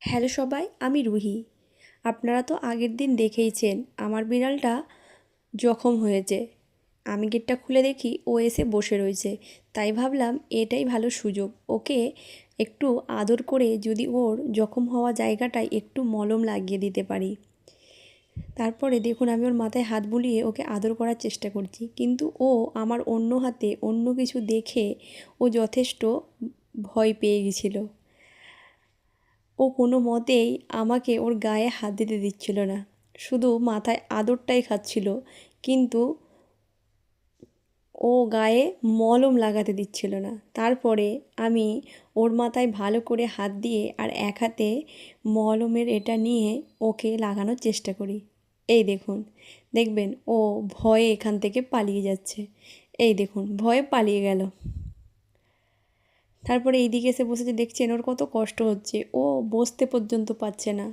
Hello সবাই, আমি রুহি। আপনারা তো আগের দিন দেখেইছেন আমার বিড়ালটা জখম হয়েছে। আমি গেটটা খুলে দেখি ও এসে বসে রয়েছে। তাই ভাবলাম এটাই ভালো সুযোগ, ওকে একটু আদর করে যদি ওর জখম হওয়া জায়গাটায় একটু মলম লাগিয়ে দিতে পারি। তারপরে দেখুন আমি ওর মাথায় হাত বুলিয়ে ওকে আদর করার চেষ্টা করছি, কিন্তু ও আমার অন্য হাতে অন্য কিছু দেখে ও যথেষ্ট ভয় পেয়ে গেছিলো। ও কোনো মতেই আমাকে ওর গায়ে হাত দিতে দিচ্ছিল না, শুধু মাথায় আদরটাই খাচ্ছিল, কিন্তু ও গায়ে মলম লাগাতে দিচ্ছিল না। তারপরে আমি ওর মাথায় ভালো করে হাত দিয়ে আর এক হাতে মলমের এটা নিয়ে ওকে লাগানোর চেষ্টা করি। এই দেখুন, দেখবেন ও ভয়ে এখান থেকে পালিয়ে যাচ্ছে। এই দেখুন, ভয়ে পালিয়ে গেল। তারপরে এইদিকে এসে বসেছে, দেখছেন ওর কত কষ্ট হচ্ছে, ও বসতে পর্যন্ত পারছে না।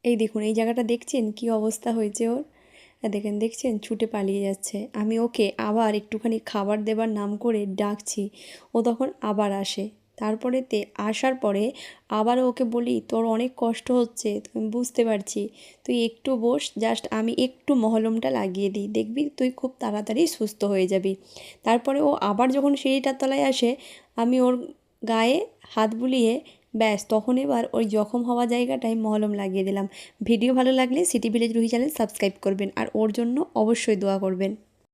এই দেখুন, এই জায়গাটা দেখছেন কি অবস্থা হয়েছে ওর। দেখছেন ছুটে পালিয়ে যাচ্ছে। আমি ওকে আবার একটুখানি খাবার দেবার নাম করে ডাকছি, ও তখন আবার আসে। তারপরেতে আসার পরে আবারও ওকে বলি, তোর অনেক কষ্ট হচ্ছে, আমি বুঝতে পারছি, তুই একটু বস, জাস্ট আমি একটু মলমটা লাগিয়ে দিই, দেখবি তুই খুব তাড়াতাড়ি সুস্থ হয়ে যাবি। তারপরে ও আবার যখন সিঁড়িটার তলায় আসে, আমি ওর গায়ে হাত বুলিয়ে ব্যাস তখন এবার ওই জখম হওয়া জায়গাটায় মলম লাগিয়ে দিলাম। ভিডিও ভালো লাগলে city village Ruhi channel subscribe করবেন আর ওর জন্য অবশ্যই দোয়া করবেন।